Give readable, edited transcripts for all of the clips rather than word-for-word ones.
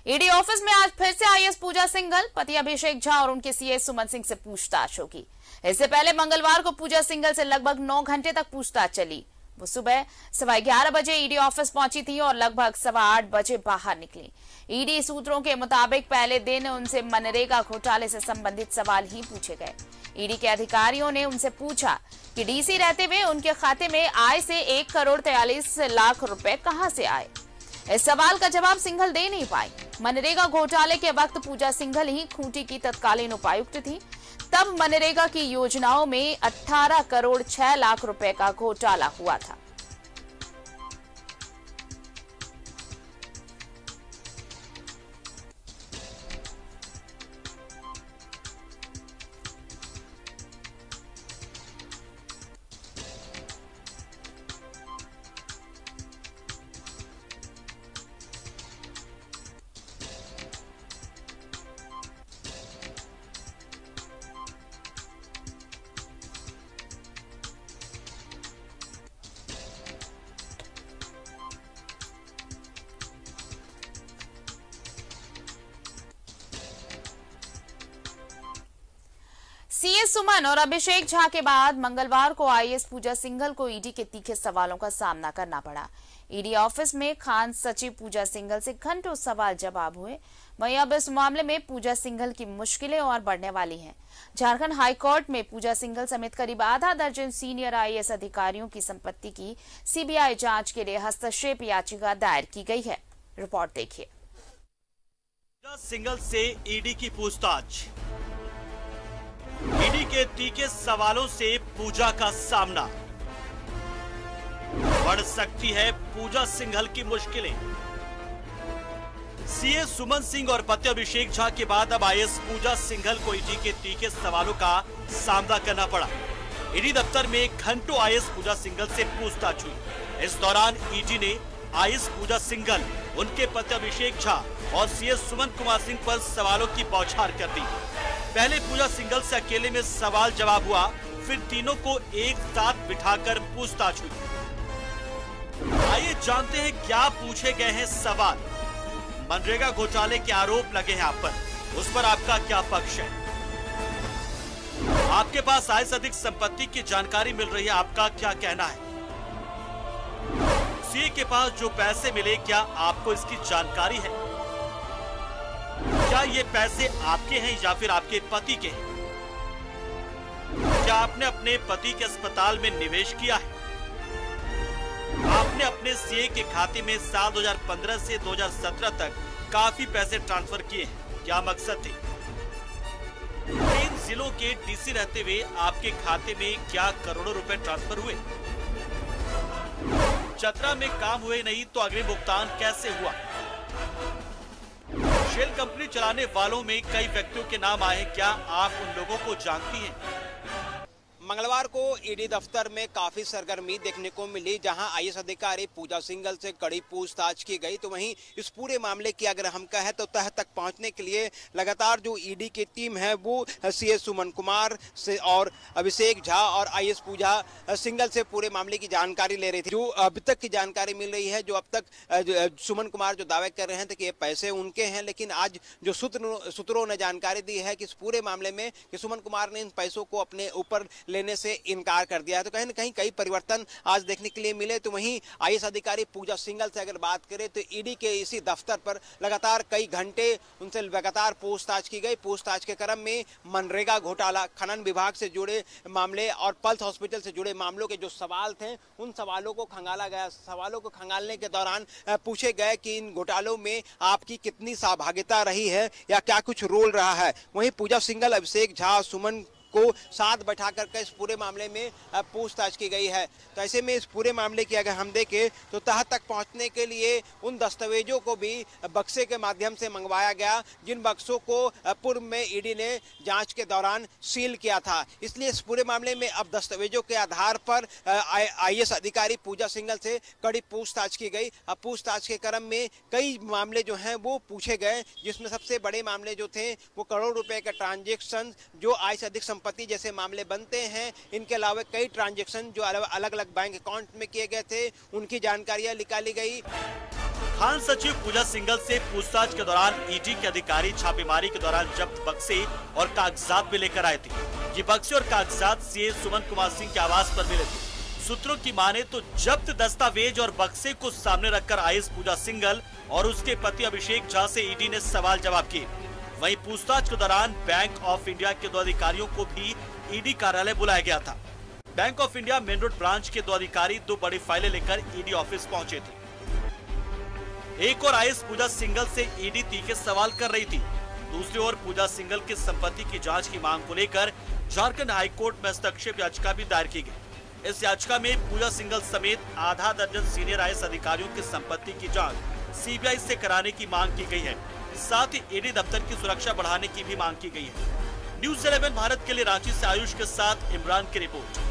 ED office में आज फिर से आईएएस पूजा सिंघल, पति अभिषेक झा और उनके सीए सुमन सिंह से पूछताछ होगी। इससे पहले मंगलवार को पूजा सिंघल से लगभग 9 घंटे तक पूछताछ चली। वो सुबह 11:15 बजे ईडी ऑफिस पहुंची थी और लगभग 8:15 बजे बाहर निकली। ईडी सूत्रों के मुताबिक पहले दिन उनसे मनरेगा घोटाले से संबंधित सवाल ही पूछे गए। ईडी के अधिकारियों ने उनसे पूछा कि डीसी रहते हुए उनके खाते में आय से 1,43,00,000 रुपए कहां से आए। इस सवाल का जवाब सिंघल दे नहीं पाई। मनरेगा घोटाले के वक्त पूजा सिंघल ही खूंटी की तत्कालीन उपायुक्त थी। तब मनरेगा की योजनाओं में 18,06,00,000 रुपए का घोटाला हुआ था। सीए सुमन और अभिषेक झा के बाद मंगलवार को आईएएस पूजा सिंघल को ईडी के तीखे सवालों का सामना करना पड़ा। ईडी ऑफिस में खान सचिव पूजा सिंघल से घंटों सवाल जवाब हुए। वहीं अब इस मामले में पूजा सिंघल की मुश्किलें और बढ़ने वाली हैं। झारखंड हाईकोर्ट में पूजा सिंघल समेत करीब आधा दर्जन सीनियर आईएएस अधिकारियों की संपत्ति की सीबीआई जांच के लिए हस्तक्षेप याचिका दायर की गई है। रिपोर्ट देखिए। पूजा सिंघल से ईडी की पूछताछ, ईडी के तीखे सवालों से पूजा का सामना, बढ़ सकती है पूजा सिंघल की मुश्किलें। सीए सुमन सिंह और पति अभिषेक झा के बाद अब आईएएस पूजा सिंघल को ईडी के तीखे सवालों का सामना करना पड़ा। ईडी दफ्तर में घंटों आईएएस पूजा सिंघल से पूछताछ हुई। इस दौरान ईडी ने आईएएस पूजा सिंघल, उनके पति अभिषेक झा और सीए सुमन कुमार सिंह पर सवालों की बौछार कर दी। पहले पूजा सिंघल से अकेले में सवाल जवाब हुआ, फिर तीनों को एक साथ बिठाकर पूछताछ हुई। आइए जानते हैं क्या पूछे गए हैं सवाल। मनरेगा घोटाले के आरोप लगे हैं आप पर, उस पर आपका क्या पक्ष है? आपके पास आय से अधिक संपत्ति की जानकारी मिल रही है, आपका क्या कहना है? सीए के पास जो पैसे मिले, क्या आपको इसकी जानकारी है? क्या ये पैसे आपके हैं या फिर आपके पति के हैं? क्या आपने अपने पति के अस्पताल में निवेश किया है? आपने अपने सीए के खाते में साल 2015 से 2017 तक काफी पैसे ट्रांसफर किए हैं, क्या मकसद थे? 3 जिलों के डीसी रहते हुए आपके खाते में क्या करोड़ों रुपए ट्रांसफर हुए? चतरा में काम हुए नहीं तो अग्रिम भुगतान कैसे हुआ? शेल कंपनी चलाने वालों में कई व्यक्तियों के नाम आए हैं, क्या आप उन लोगों को जानती हैं? मंगलवार को ईडी दफ्तर में काफी सरगर्मी देखने को मिली, जहां आईएएस अधिकारी पूजा सिंघल से कड़ी पूछताछ की गई। तो वहीं इस पूरे मामले की अगर हम कहें तो तह तक पहुंचने के लिए लगातार जो ईडी की टीम है वो सीए सुमन कुमार से और अभिषेक झा और आईएएस पूजा सिंघल से पूरे मामले की जानकारी ले रही थी। जो अभी तक की जानकारी मिल रही है, जो अब तक सुमन कुमार जो दावे कर रहे थे कि ये पैसे उनके हैं, लेकिन आज जो सूत्रों ने जानकारी दी है कि इस पूरे मामले में कि सुमन कुमार ने इन पैसों को अपने ऊपर लेने से इनकार कर दिया है। तो कहीं न कहीं कई परिवर्तन आज देखने के लिए मिले। तो वहीं आईएएस अधिकारी पूजा सिंघल से अगर बात करें तो ईडी के इसी दफ्तर पर लगातार कई घंटे उनसे लगातार पूछताछ की गई। पूछताछ के क्रम में मनरेगा घोटाला, खनन विभाग से जुड़े मामले और पल्स हॉस्पिटल से जुड़े मामलों के जो सवाल थे उन सवालों को खंगाला गया। सवालों को खंगालने के दौरान पूछे गए कि इन घोटालों में आपकी कितनी सहभागिता रही है या क्या कुछ रोल रहा है। वहीं पूजा सिंघल, अभिषेक झा, सुमन को साथ बैठा करके इस पूरे मामले में पूछताछ की गई है। तो ऐसे में इस पूरे मामले की अगर हम देखें तो तह तक पहुंचने के लिए उन दस्तावेजों को भी बक्से के माध्यम से मंगवाया गया, जिन बक्सों को पूर्व में ईडी ने जांच के दौरान सील किया था। इसलिए इस पूरे मामले में अब दस्तावेजों के आधार पर आईएएस अधिकारी पूजा सिंघल से कड़ी पूछताछ की गई। अब पूछताछ के क्रम में कई मामले जो हैं वो पूछे गए, जिसमें सबसे बड़े मामले जो थे वो करोड़ रुपए के ट्रांजेक्शन, जो आय से अधिक संपत्ति जैसे मामले बनते हैं। इनके अलावा कई ट्रांजैक्शन जो अलग अलग बैंक अकाउंट में किए गए थे, उनकी जानकारियां निकाली गई। खान सचिव पूजा सिंघल से पूछताछ के दौरान ईडी के अधिकारी छापेमारी के दौरान जब्त बक्से और कागजात भी लेकर आए थे। ये बक्से और कागजात सीए सुमन कुमार सिंह के आवास पर मिले थे। सूत्रों की माने तो जब्त दस्तावेज और बक्से को सामने रखकर आईएएस पूजा सिंघल और उसके पति अभिषेक झा से ईडी ने सवाल जवाब किए। वहीं पूछताछ के दौरान बैंक ऑफ इंडिया के 2 अधिकारियों को भी ईडी कार्यालय बुलाया गया था। Bank of India main road branch के 2 अधिकारी 2 बड़ी फाइलें लेकर ईडी ऑफिस पहुंचे थे। एक और आईएएस पूजा सिंघल से ईडी तीखे सवाल कर रही थी। दूसरी ओर पूजा सिंघल की संपत्ति की जांच की मांग को लेकर झारखंड हाईकोर्ट में हस्तक्षेप याचिका भी दायर की गई। इस याचिका में पूजा सिंघल समेत आधा दर्जन सीनियर आईएएस अधिकारियों की संपत्ति की जांच सीबीआई से कराने की मांग की गई है। साथ ही ईडी दफ्तर की सुरक्षा बढ़ाने की भी मांग की गई है। न्यूज़ 11 भारत के लिए रांची से आयुष के साथ इमरान की रिपोर्ट।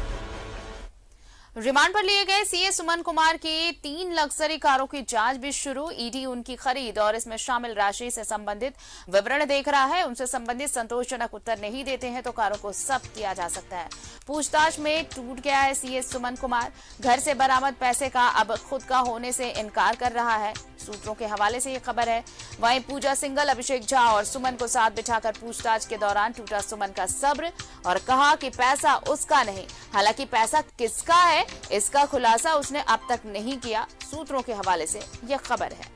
रिमांड पर लिए गए सीए सुमन कुमार की 3 लग्जरी कारों की जांच भी शुरू। ईडी उनकी खरीद और इसमें शामिल राशि से संबंधित विवरण देख रहा है। उनसे संबंधित संतोषजनक उत्तर नहीं देते हैं तो कारों को जब्त किया जा सकता है। पूछताछ में टूट गया है सीए सुमन कुमार। घर से बरामद पैसे का अब खुद का होने से इनकार कर रहा है। सूत्रों के हवाले से ये खबर है। वहीं पूजा सिंघल, अभिषेक झा और सुमन को साथ बिठाकर पूछताछ के दौरान टूटा सुमन का सब्र और कहा कि पैसा उसका नहीं। हालांकि पैसा किसका है इसका खुलासा उसने अब तक नहीं किया। सूत्रों के हवाले से यह खबर है।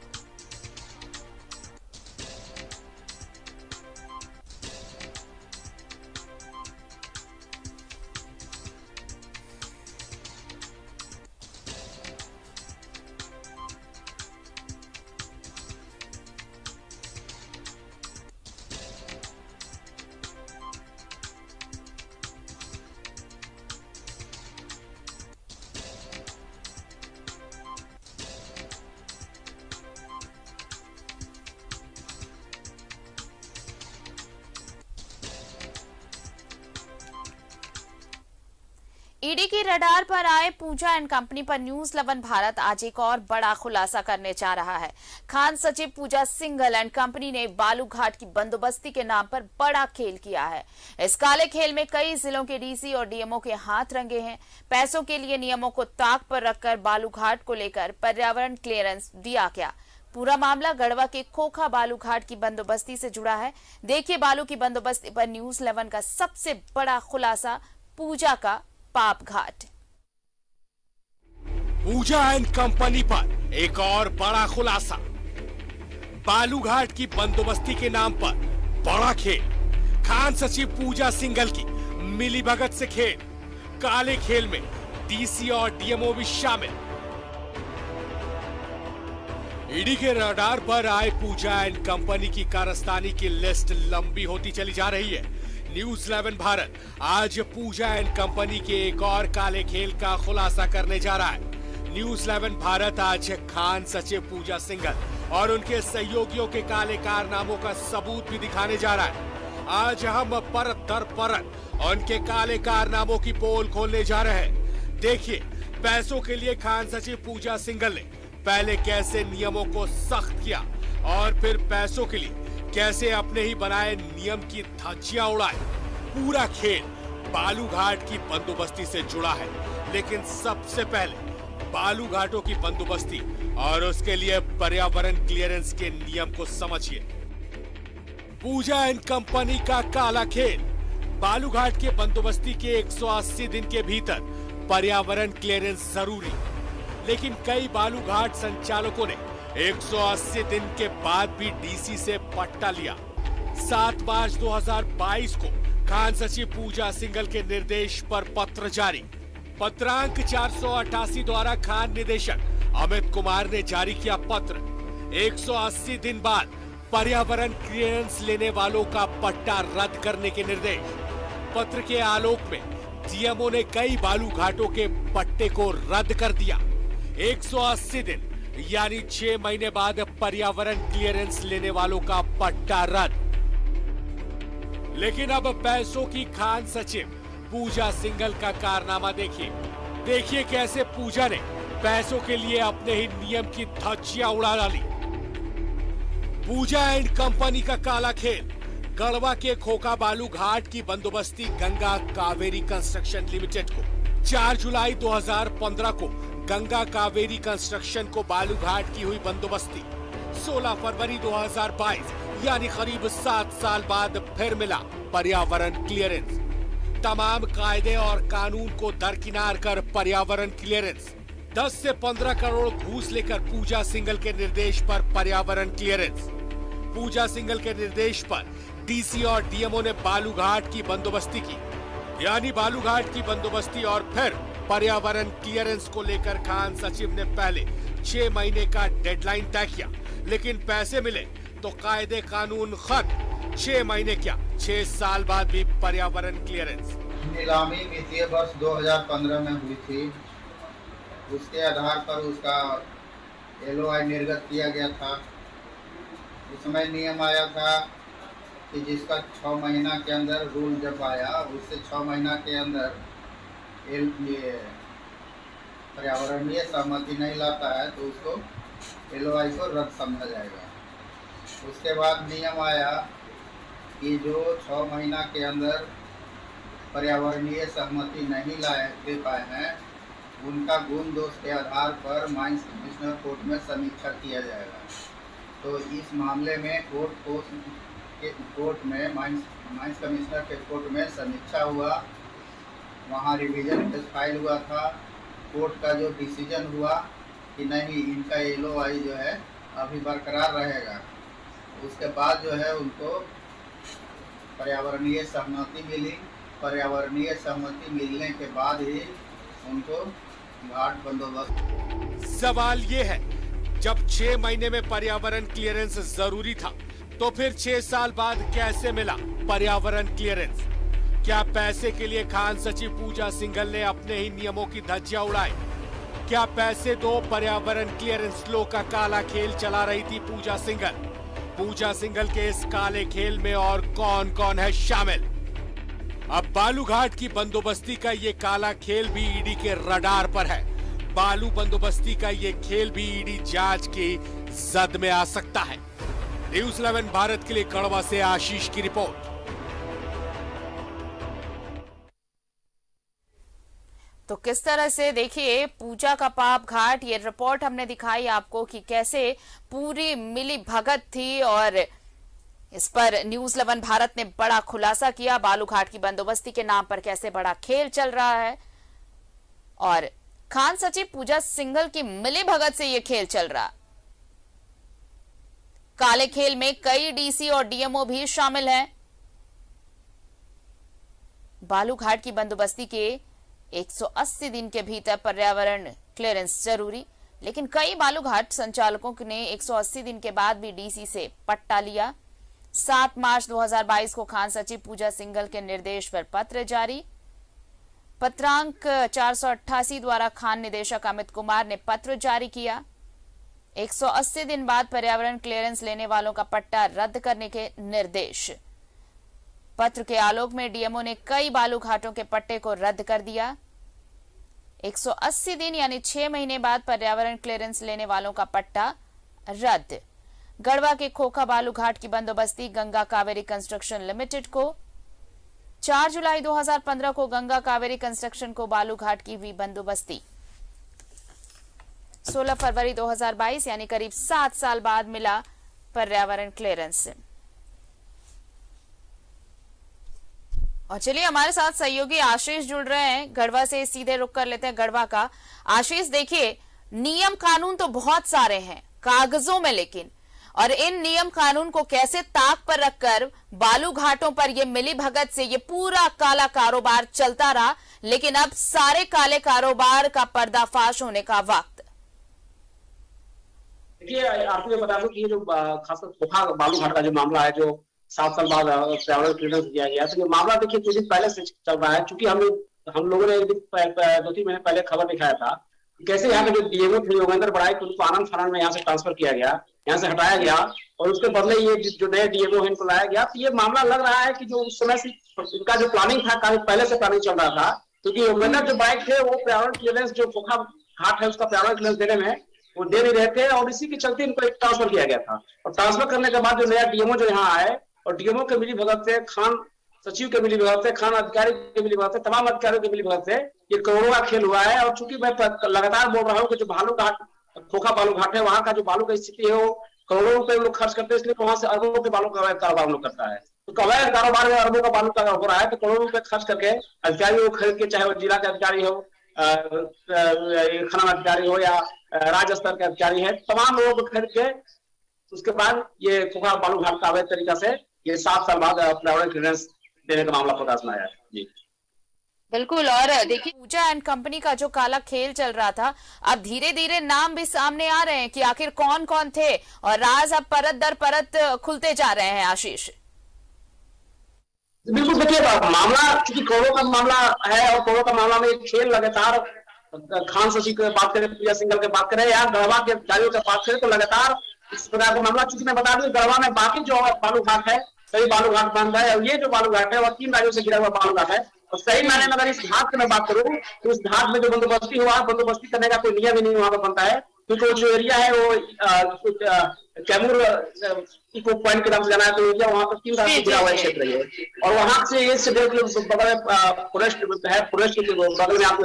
ईडी की रडार पर आए पूजा एंड कंपनी पर न्यूज़ 11 भारत आज एक और बड़ा खुलासा करने जा रहा है। खान सचिव पूजा सिंघल एंड कंपनी ने बालूघाट की बंदोबस्ती के नाम पर बड़ा खेल किया है। इस काले खेल में कई जिलों के डीसी और डीएमओ के हाथ रंगे हैं। पैसों के लिए नियमों को ताक पर रखकर बालूघाट को लेकर पर्यावरण क्लियरेंस दिया गया। पूरा मामला गढ़वा के खोखा बालूघाट की बंदोबस्ती से जुड़ा है। देखिए बालू की बंदोबस्ती पर न्यूज़ 11 का सबसे बड़ा खुलासा, पूजा का पाप घाट। पूजा एंड कंपनी पर एक और बड़ा खुलासा। बालूघाट की बंदोबस्ती के नाम पर बड़ा खेल। खान सचिव पूजा सिंघल की मिलीभगत से खेल। काले खेल में डीसी और डीएमओ भी शामिल। ईडी के रडार पर आए पूजा एंड कंपनी की कारस्तानी की लिस्ट लंबी होती चली जा रही है। न्यूज़ 11 भारत आज पूजा एंड कंपनी के एक और काले खेल का खुलासा करने जा रहा है। न्यूज़ 11 भारत आज खान सचिव पूजा सिंघल और उनके सहयोगियों के काले कारनामों का सबूत भी दिखाने जा रहा है। आज हम परत दर परत उनके काले कारनामों की पोल खोलने जा रहे हैं। देखिए पैसों के लिए खान सचिव पूजा सिंघल ने पहले कैसे नियमों को सख्त किया और फिर पैसों के लिए कैसे अपने ही बनाए नियम की धज्जियां उड़ाए। पूरा खेल बालूघाट की बंदोबस्ती से जुड़ा है, लेकिन सबसे पहले बालूघाटों की बंदोबस्ती और उसके लिए पर्यावरण क्लियरेंस के नियम को समझिए। पूजा एंड कंपनी का काला खेल। बालूघाट के बंदोबस्ती के 180 दिन के भीतर पर्यावरण क्लियरेंस जरूरी, लेकिन कई बालूघाट संचालकों ने 180 दिन के बाद भी डीसी से पट्टा लिया। 7 मार्च 2022 को खान सचिव पूजा सिंघल के निर्देश पर पत्र जारी। पत्रांक 488 द्वारा खान निदेशक अमित कुमार ने जारी किया पत्र। 180 दिन बाद पर्यावरण क्लियरेंस लेने वालों का पट्टा रद्द करने के निर्देश। पत्र के आलोक में डीएमओ ने कई बालूघाटों के पट्टे को रद्द कर दिया। 180 दिन यानी 6 महीने बाद पर्यावरण क्लियरेंस लेने वालों का पट्टा रद्द। लेकिन अब पैसों की खान सचिव पूजा सिंघल का कारनामा देखिए कैसे पूजा ने पैसों के लिए अपने ही नियम की धज्जियां उड़ा डाली। पूजा एंड कंपनी का काला खेल। गढ़वा के खोखा बालूघाट की बंदोबस्ती गंगा कावेरी कंस्ट्रक्शन लिमिटेड को 4 जुलाई 2015 को गंगा कावेरी कंस्ट्रक्शन को बालूघाट की हुई बंदोबस्ती। 16 फरवरी 2022 यानी करीब 7 साल बाद फिर मिला पर्यावरण क्लियरेंस। तमाम कायदे और कानून को दरकिनार कर पर्यावरण क्लियरेंस। 10 से 15 करोड़ घूस लेकर पूजा सिंघल के निर्देश पर पर्यावरण क्लियरेंस। पूजा सिंघल के निर्देश पर डीसी और डीएमओ ने बालूघाट की बंदोबस्ती की, यानी बालूघाट की बंदोबस्ती और फिर पर्यावरण क्लियरेंस को लेकर खान सचिव ने पहले 6 महीने का डेडलाइन तय किया, लेकिन पैसे मिले तो कायदे कानून खत्म। 6 महीने क्या, 6 साल बाद भी पर्यावरण क्लियरेंस। नीलामी वित्तीय वर्ष 2015 में हुई थी, उसके आधार पर उसका LOI निर्गत किया गया था। उस समय नियम आया था कि जिसका 6 महीना के अंदर रूल जब आया, उससे 6 महीना के अंदर पर्यावरणीय सहमति नहीं लाता है तो उसको LOI को रद्द समझा जाएगा। उसके बाद नियम आया कि जो 6 महीना के अंदर पर्यावरणीय सहमति नहीं दे पाए हैं, उनका गुण दोष के आधार पर माइंस कमिश्नर कोर्ट में समीक्षा किया जाएगा। तो इस मामले में कोर्ट में माइंस कमिश्नर के कोर्ट में समीक्षा हुआ, वहाँ रिवीजन केस फाइल हुआ था। कोर्ट का जो डिसीजन हुआ कि नहीं, इनका LOI जो है अभी बरकरार रहेगा। उसके बाद जो है उनको पर्यावरणीय सहमति मिली। पर्यावरणीय सहमति मिलने के बाद ही उनको घाट बंदोबस्त। सवाल ये है, जब 6 महीने में पर्यावरण क्लियरेंस जरूरी था तो फिर 6 साल बाद कैसे मिला पर्यावरण क्लियरेंस? क्या पैसे के लिए खान सचिव पूजा सिंघल ने अपने ही नियमों की धज्जियां उड़ाई? क्या पैसे दो पर्यावरण क्लियरेंस लो का काला खेल चला रही थी पूजा सिंघल? पूजा सिंघल के इस काले खेल में और कौन कौन है शामिल? अब बालूघाट की बंदोबस्ती का ये काला खेल भी ईडी के रडार पर है। बालू बंदोबस्ती का ये खेल भी ईडी जांच की जद में आ सकता है। न्यूज़ 11 भारत के लिए कड़वा से आशीष की रिपोर्ट। तो किस तरह से देखिए पूजा का पाप घाट, ये रिपोर्ट हमने दिखाई आपको कि कैसे पूरी मिली भगत थी और इस पर न्यूज़ 11 भारत ने बड़ा खुलासा किया। बालूघाट की बंदोबस्ती के नाम पर कैसे बड़ा खेल चल रहा है और खान सचिव पूजा सिंघल की मिली भगत से ये खेल चल रहा। काले खेल में कई डीसी और डीएमओ भी शामिल हैं। बालूघाट की बंदोबस्ती के 180 दिन के भीतर पर्यावरण क्लियरेंस जरूरी, लेकिन कई बालूघाट संचालकों ने 180 दिन के बाद भी डीसी से पट्टा लिया। 7 मार्च 2022 को खान सचिव पूजा सिंघल के निर्देश पर पत्र जारी। पत्रांक 488 द्वारा खान निदेशक अमित कुमार ने पत्र जारी किया। 180 दिन बाद पर्यावरण क्लियरेंस लेने वालों का पट्टा रद्द करने के निर्देश। पत्र के आलोक में डीएमओ ने कई बालूघाटों के पट्टे को रद्द कर दिया। 180 दिन यानी 6 महीने बाद पर्यावरण क्लियरेंस लेने वालों का पट्टा रद्द। गढ़वा के खोखा बालूघाट की बंदोबस्ती गंगा कावेरी कंस्ट्रक्शन लिमिटेड को। 4 जुलाई 2015 को गंगा कावेरी कंस्ट्रक्शन को बालूघाट की हुई बंदोबस्ती। 16 फरवरी 2022 यानी करीब 7 साल बाद मिला पर्यावरण क्लियरेंस। और चलिए हमारे साथ सहयोगी आशीष जुड़ रहे हैं, गढ़वा से सीधे रुक कर लेते हैं गढ़वा का। आशीष, देखिए नियम कानून तो बहुत सारे हैं कागजों में, लेकिन और इन नियम कानून को कैसे ताक पर रखकर बालूघाटों पर ये मिली भगत से ये पूरा काला कारोबार चलता रहा, लेकिन अब सारे काले कारोबार का पर्दाफाश होने का वक्त। देखिए आपको ये बता दूं कि जो खासकर खोखा बालूघाट का जो मामला है, जो 7 साल बाद पर्यावरण क्लियरेंस दिया गया, तो ये मामला देखिए कुछ दिन पहले से चल रहा है। क्योंकि हम लोगों ने 2-3 महीने पहले खबर दिखाया था कैसे यहाँ के जो डीएमओ थे योगेंद्र बड़ाई, उनको आनंद फानंद में यहाँ से ट्रांसफर किया गया, यहाँ से हटाया गया और उसके बदले ये जो नए डीएमओ है इनको लाया गया। तो ये मामला लग रहा है कि जो उस समय से इनका जो प्लानिंग था, काफी पहले से प्लानिंग चल रहा था। क्योंकि योगेंद्र जो बड़ाई थे वो पर्यावरण क्लियरेंस जो खोखा घाट है उसका पर्यावरण क्लियरेंस देने में वो दे नहीं रहे थे और इसी के चलते इनको एक ट्रांसफर किया गया था। और ट्रांसफर करने के बाद जो नया डीएमओ जो यहाँ आए और डीएमओ के मिली भगत से खान सचिव के मिलीभगत से, खान अधिकारी के मिलीभगत से, तमाम अधिकारियों के मिलीभगत से ये करोड़ों का खेल हुआ है। और चूंकि मैं लगातार बोल रहा हूँ कि जो बालूघाट, खोखा बालूघाट है, वहां का जो बालू की स्थिति है वो करोड़ों रुपए लोग खर्च करते हैं, इसलिए वहां से अरबों के बालू का अवैध कारोबार लोग करता है। तो अवैध कारोबार में अरबों का बालू का हो रहा है, तो करोड़ों रुपए खर्च करके अधिकारियों को खरीद के, चाहे वो जिला के अधिकारी हो, खनन अधिकारी हो या राज्य स्तर के अधिकारी है, तमाम लोगों को खरीद के उसके बाद ये खोखा बालूघाट का अवैध तरीका से ये 7 साल बाद पर्यावरण क्लियरेंस देने का मामला प्रकाश में आया है। जी बिल्कुल। और देखिए, पूजा एंड कंपनी का जो काला खेल चल रहा था, अब धीरे धीरे नाम भी सामने आ रहे हैं कि आखिर कौन कौन थे, और राज अब परत दर परत खुलते जा रहे हैं। आशीष, बिल्कुल देखिए, मामला चूंकि करोड़ों का मामला है और करोड़ों का मामला में एक खेल लगातार, खान सचिव की बात करें, पूजा सिंघल की बात करें या गढ़वा के अधिकारियों की बात करें, तो लगातार इस प्रकार का मामला, चूंकि मैं बता दूं गढ़वा में बाकी जो बालूघाट है, सही बालूघाट बंद है, और ये जो बालूघाट है वह 3 राज्यों से घिरा हुआ बालूघाट है। और सही मायने में अगर इस घाट की मैं बात करूं तो इस घाट में जो बंदोबस्ती हुआ, बंदोबस्ती करने का कोई नियम ही नहीं वहां पर बनता है, क्योंकि जो एरिया है वो कैमूर इको पॉइंट के नाम से जाना है, तो एरिया वहां पर 3 राज्यों से घिरा हुआ क्षेत्र है। और वहां से 1 से 1.5 किलोमीटर बगल में फॉरेस्ट है, फॉरेस्ट के बगल में आप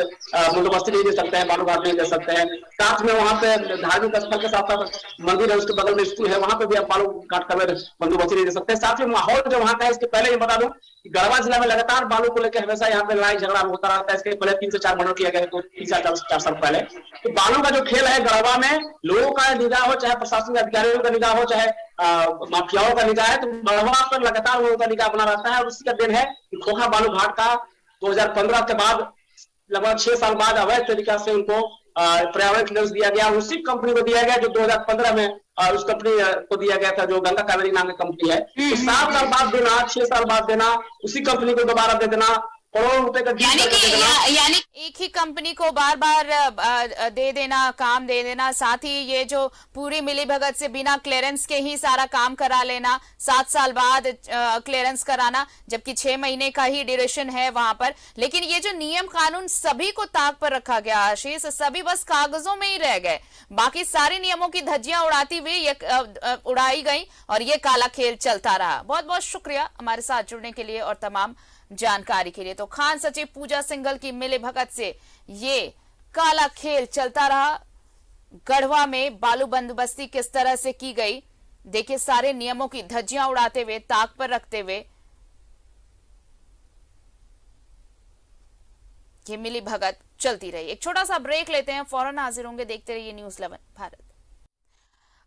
बंदोबस्ती नहीं दे सकते हैं, बालूघाट नहीं दे सकते हैं। साथ में वहां पे धार्मिक स्थल के साथ साथ मंदिर है, उसके बगल में स्कूल है, वहां पे भी आप बालूघाट का बंदोबस्ती नहीं दे सकते। साथ में माहौल जो वहां का है, इसके पहले ये बता दूं कि गढ़वा जिला में लगातार बालू को लेकर हमेशा यहाँ पे लड़ाई झगड़ा होता रहता है। इसके पहले 3 से 4 मर्डर किया गया, तो 3-4 साल पहले। तो बालू का जो खेल है गढ़वा में, लोगों का निगाह हो, चाहे प्रशासनिक अधिकारियों का निगाह हो, चाहे माफियाओं का निगाह है, तो गढ़वा पर लगातार लोगों का निगाह बना रहता है। और उसी का दिन है कि खोखा बालूघाट का 2015 के बाद लगभग 6 साल बाद अवैध तरीका से उनको पर्यावरण क्लियरेंस दिया गया। उसी कंपनी को दिया गया जो 2015 में उस कंपनी को दिया गया था, जो गंगा कावेरी नाम की कंपनी है। तो 7 साल बाद देना, 6 साल बाद देना, उसी कंपनी को दोबारा दे देना, करोड़ों रुपए का, यानी एक ही कंपनी को बार बार दे देना, काम दे देना, साथ ही ये जो पूरी मिलीभगत से बिना क्लियरेंस के ही सारा काम करा लेना, 7 साल बाद क्लियरेंस कराना, जबकि 6 महीने का ही ड्यूरेशन है वहां पर। लेकिन ये जो नियम कानून सभी को ताक पर रखा गया आशीष, सभी बस कागजों में ही रह गए, बाकी सारे नियमों की धज्जियां उड़ाती हुई ये उड़ाई गई और ये काला खेल चलता रहा। बहुत बहुत शुक्रिया हमारे साथ जुड़ने के लिए और तमाम जानकारी के लिए। तो खान सचिव पूजा सिंघल की मिलीभगत से ये काला खेल चलता रहा। गढ़वा में बालू बंदोबस्ती किस तरह से की गई, देखिए, सारे नियमों की धज्जियां उड़ाते हुए, ताक पर रखते हुए ये मिलीभगत चलती रही। एक छोटा सा ब्रेक लेते हैं, फौरन हाजिर होंगे। देखते रहिए न्यूज़ 11 भारत।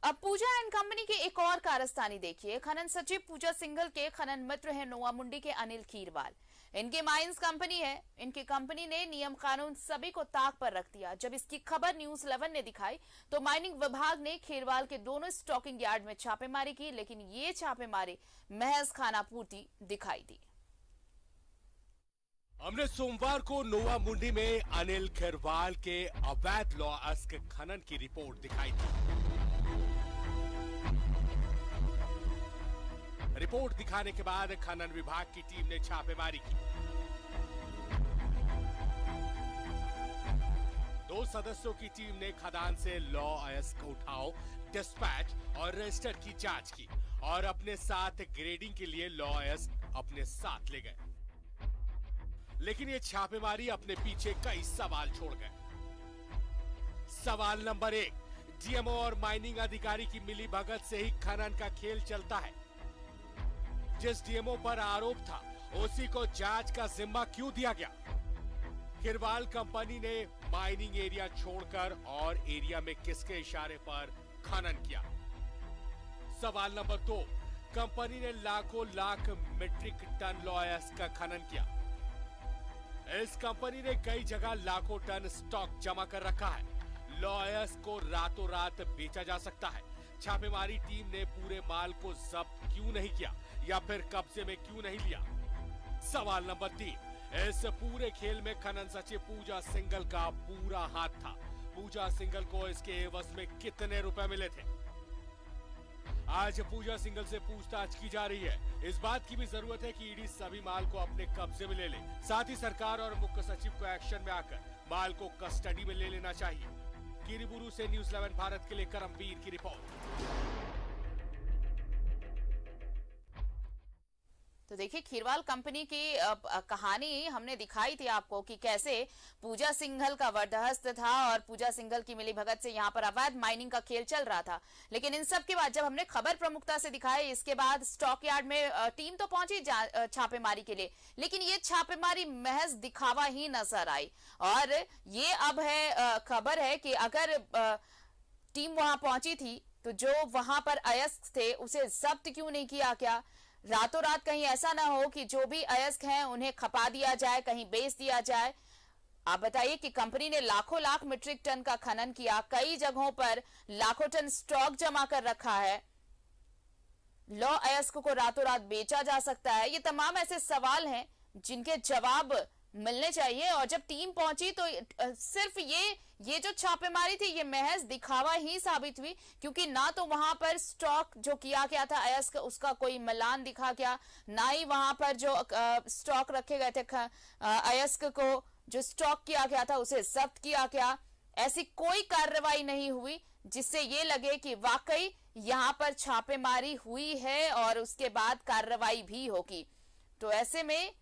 अब पूजा एंड कंपनी की एक और कारस्तानी देखिए। खनन सचिव पूजा सिंघल के खनन मित्र हैं नोवामुंडी के अनिल खीरवाल। इनकी माइंस कंपनी है। इनकी कंपनी ने नियम कानून सभी को ताक पर रख दिया। जब इसकी खबर न्यूज़ 11 ने दिखाई तो माइनिंग विभाग ने खीरवाल के दोनों स्टॉकिंग यार्ड में छापेमारी की, लेकिन ये छापेमारी महज खानापूर्ति दिखाई दी। हमने सोमवार को नोवामुंडी में अनिल खीरवाल के अवैध लॉ खनन की रिपोर्ट दिखाई थी। रिपोर्ट दिखाने के बाद खनन विभाग की टीम ने छापेमारी की। 2 सदस्यों की टीम ने खदान से लॉ अयस्क उठाओ, डिस्पैच और रजिस्टर की जांच की और अपने साथ ग्रेडिंग के लिए लॉ अयस्क अपने साथ ले गए। लेकिन ये छापेमारी अपने पीछे कई सवाल छोड़ गए। सवाल नंबर 1, डीएमओ और माइनिंग अधिकारी की मिलीभगत से ही खनन का खेल चलता है। जिस डीएमओ पर आरोप था उसी को जांच का जिम्मा क्यों दिया गया? खीरवाल कंपनी ने माइनिंग एरिया छोड़कर और एरिया में किसके इशारे पर खनन किया? सवाल नंबर 2, कंपनी ने लाखों लाख मीट्रिक टन लॉ अयस्क का खनन किया। इस कंपनी ने कई जगह लाखों टन स्टॉक जमा कर रखा है। लॉ अयस्क को रातों रात बेचा जा सकता है। छापेमारी टीम ने पूरे माल को जब्त क्यों नहीं किया या फिर कब्जे में क्यों नहीं लिया? सवाल नंबर 3, इस पूरे खेल में खनन सचिव पूजा सिंघल का पूरा हाथ था। पूजा सिंघल को इसके एवज में कितने रुपए मिले थे? आज पूजा सिंघल से पूछताछ की जा रही है। इस बात की भी जरूरत है कि ईडी सभी माल को अपने कब्जे में ले ले। साथ ही सरकार और मुख्य सचिव को एक्शन में आकर माल को कस्टडी में ले लेना चाहिए। किरीबुरू से न्यूज़ 11 भारत के लिए करमवीर की रिपोर्ट। तो तो देखिए खीरवाल कंपनी की कहानी हमने दिखाई थी आपको कि कैसे पूजा सिंघल का वरदहस्त था और पूजा सिंघल की मिलीभगत से यहाँ पर अवैध माइनिंग का खेल चल रहा था। लेकिन इन सब के बाद जब हमने खबर प्रमुखता से दिखाई, इसके बाद स्टॉक यार्ड में टीम तो पहुंची छापेमारी के लिए, लेकिन ये छापेमारी महज दिखावा ही नजर आई। और ये अब है खबर है कि अगर टीम वहां पहुंची थी तो जो वहां पर अयस्क थे उसे जब्त क्यों नहीं किया? क्या रातों रात कहीं ऐसा ना हो कि जो भी अयस्क हैं उन्हें खपा दिया जाए, कहीं बेच दिया जाए? आप बताइए कि कंपनी ने लाखों लाख मीट्रिक टन का खनन किया, कई जगहों पर लाखों टन स्टॉक जमा कर रखा है, लौ अयस्क को रातों रात बेचा जा सकता है। ये तमाम ऐसे सवाल हैं जिनके जवाब मिलने चाहिए। और जब टीम पहुंची तो सिर्फ ये जो छापेमारी थी ये महज दिखावा ही साबित हुई, क्योंकि ना तो वहां पर स्टॉक जो किया गया था अयस्क उसका कोई मिलान दिखा गया, ना ही वहां पर जो स्टॉक रखे गए थे अयस्क को जो स्टॉक किया गया था उसे जब्त किया गया। ऐसी कोई कार्रवाई नहीं हुई जिससे ये लगे कि वाकई यहां पर छापेमारी हुई है और उसके बाद कार्रवाई भी होगी। तो ऐसे में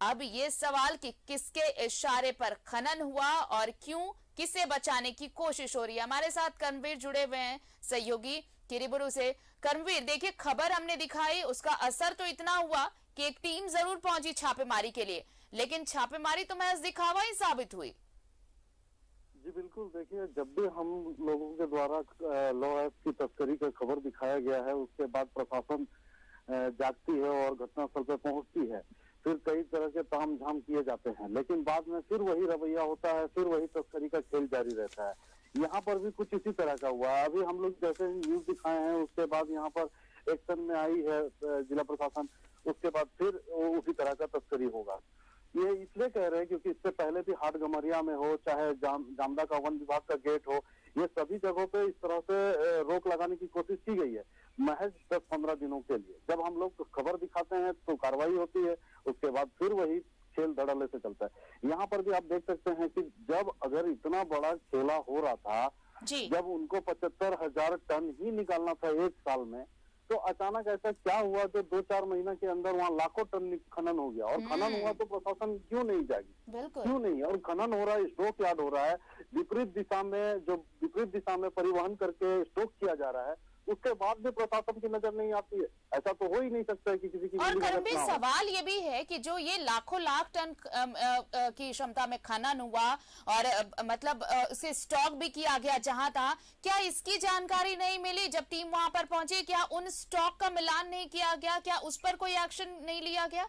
अब ये सवाल कि किसके इशारे पर खनन हुआ और क्यों, किसे बचाने की कोशिश हो रही है। हमारे साथ कर्मवीर जुड़े हुए हैं सहयोगी किरीबुरु से। कर्मवीर, देखिए खबर हमने दिखाई, उसका असर तो इतना हुआ कि एक टीम जरूर पहुंची छापेमारी के लिए, लेकिन छापेमारी तो महज दिखावा ही साबित हुई। जी बिल्कुल, देखिए जब भी हम लोगों के द्वारा लॉ एक्ट की तस्करी का खबर दिखाया गया है उसके बाद प्रशासन जागती है और घटनास्थल पर पहुंचती है, फिर कई तरह के ताम झाम किए जाते हैं, लेकिन बाद में फिर वही रवैया होता है, फिर वही तस्करी का खेल जारी रहता है। यहाँ पर भी कुछ इसी तरह का हुआ। अभी हम लोग जैसे न्यूज दिखाए हैं उसके बाद यहाँ पर एक्शन में आई है जिला प्रशासन, उसके बाद फिर उसी तरह का तस्करी होगा। ये इसलिए कह रहे हैं क्योंकि इससे पहले भी हाट गमरिया में हो चाहे जामदा का वन विभाग का गेट हो, ये सभी जगहों पे इस तरह से रोक लगाने की कोशिश की गई है महज 10-15 दिनों के लिए। जब हम लोग खबर दिखाते हैं तो कार्रवाई होती है, उसके बाद फिर वही खेल धड़ल्ले से चलता है। यहाँ पर भी आप देख सकते हैं कि जब अगर इतना बड़ा खेला हो रहा था, जब उनको 75,000 टन ही निकालना था एक साल में, तो अचानक ऐसा क्या हुआ जो 2-4 महीना के अंदर वहाँ लाखों टन खनन हो गया? और खनन हुआ तो प्रशासन क्यों नहीं जागी? क्यों नहीं? और खनन हो रहा है, स्टॉक यार्ड हो रहा है, विपरीत दिशा में परिवहन करके स्टॉक किया जा रहा है, उसके बाद भी प्रशासन की नजर नहीं आती है। ऐसा तो हो ही नहीं सकता है कि किसी की। और कर्मवीर, सवाल ये भी है कि जो ये लाखों लाख टन की क्षमता में खनन हुआ और मतलब उसे स्टॉक भी किया गया जहां था, क्या इसकी जानकारी नहीं मिली जब टीम वहां पर पहुंची? क्या उन स्टॉक का मिलान नहीं किया गया? क्या उस पर कोई एक्शन नहीं लिया गया?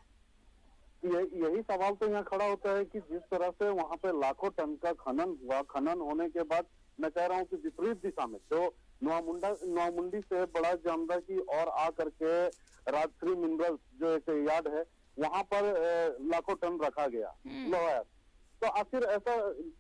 यही सवाल तो यहाँ खड़ा होता है कि जिस तरह से वहां पे लाखों टन का खनन हुआ, खनन होने के बाद मैं कह रहा हूँ कि विपरीत दिशा में जो नौमुंडी से बड़ा जामदा की और आ करके राजश्री मिनरल्स जो एक यार्ड है वहां पर लाखों टन रखा गया लोहार। तो आखिर ऐसा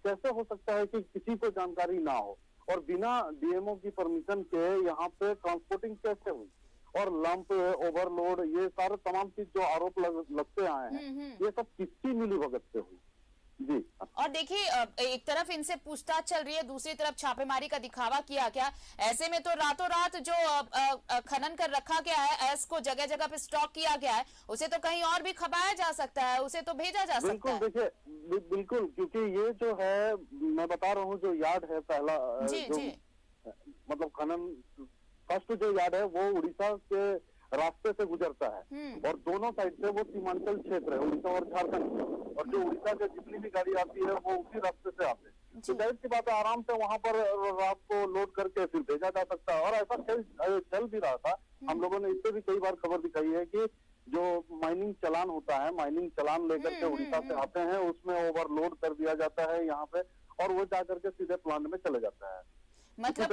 कैसे हो सकता है कि किसी को जानकारी ना हो और बिना डीएमओ की परमिशन के यहाँ पे ट्रांसपोर्टिंग कैसे हुई? और लंप, ओवरलोड, ये सारे तमाम चीज जो आरोप लगते आए हैं, ये सब किसकी मिलीभगत से हुई? जी। और देखिए एक तरफ इनसे पूछताछ चल रही है, दूसरी तरफ छापेमारी का दिखावा किया गया। ऐसे में तो रातों रात जो खनन कर रखा गया है, ऐस को जगह जगह पे स्टॉक किया गया है, उसे तो कहीं और भी खपाया जा सकता है, उसे तो भेजा जा सकता है। देखिए बिल्कुल, क्योंकि ये जो है मैं बता रहा हूँ जो यार्ड है पहला मतलब खनन फर्स्ट जो यार्ड है वो उड़ीसा के रास्ते से गुजरता है और दोनों साइड से वो सीमांचल क्षेत्र है, उड़ीसा और झारखंड, और जो उड़ीसा से जितनी भी गाड़ी आती है वो उसी रास्ते से आते हैं। तो जाहिर सी बात है आराम से वहां पर रात को लोड करके फिर भेजा जा सकता है। और ऐसा चल भी रहा था। हम लोगों ने इससे भी कई बार खबर दिखाई है कि जो माइनिंग चलान होता है, माइनिंग चलान लेकर के उड़ीसा से आते हैं, उसमें ओवरलोड कर दिया जाता है यहाँ पे और वो जाकर के सीधे प्लांट में चले जाता है। मतलब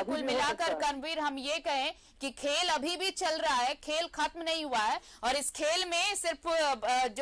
कुल मिलाकर कर्मवीर हम ये कहें कि खेल अभी भी चल रहा है, खेल खत्म नहीं हुआ है। और इस खेल में सिर्फ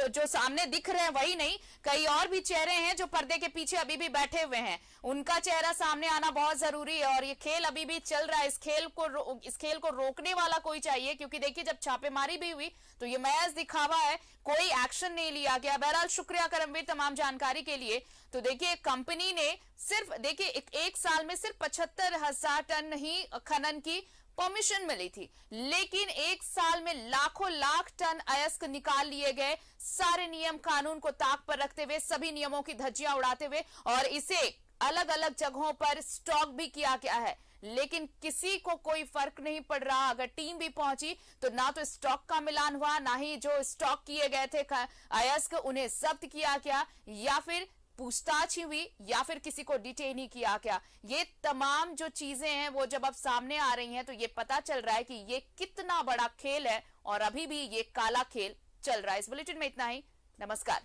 जो सामने दिख रहे हैं वही नहीं, कई और भी चेहरे हैं जो पर्दे के पीछे अभी भी बैठे हुए हैं, उनका चेहरा सामने आना बहुत जरूरी है। और ये खेल अभी भी चल रहा है, इस खेल को रोकने वाला कोई चाहिए, क्योंकि देखिए जब छापेमारी भी हुई तो ये महज दिखावा है, कोई एक्शन नहीं लिया गया। बहरहाल शुक्रिया कर्मवीर तमाम जानकारी के लिए। तो देखिए कंपनी ने सिर्फ देखिए एक साल में सिर्फ 75,000 टन ही खनन की परमिशन मिली थी, लेकिन 1 साल में लाखों लाख टन अयस्क निकाल लिए गए, सारे नियम कानून को ताक पर रखते हुए, सभी नियमों की धज्जियां उड़ाते हुए, और इसे अलग अलग जगहों पर स्टॉक भी किया गया है। लेकिन किसी को कोई फर्क नहीं पड़ रहा। अगर टीम भी पहुंची तो ना तो स्टॉक का मिलान हुआ, ना ही जो स्टॉक किए गए थे अयस्क उन्हें जब्त किया गया, या फिर पूछताछ ही हुई, या फिर किसी को डिटेन ही किया गया। ये तमाम जो चीजें हैं वो जब अब सामने आ रही हैं तो ये पता चल रहा है कि ये कितना बड़ा खेल है और अभी भी ये काला खेल चल रहा है। इस बुलेटिन में इतना ही। नमस्कार।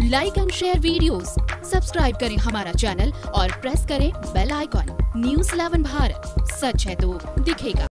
Like and share videos, subscribe करें हमारा चैनल और प्रेस करें बेल आइकॉन। News 11 भारत, सच है तो दिखेगा।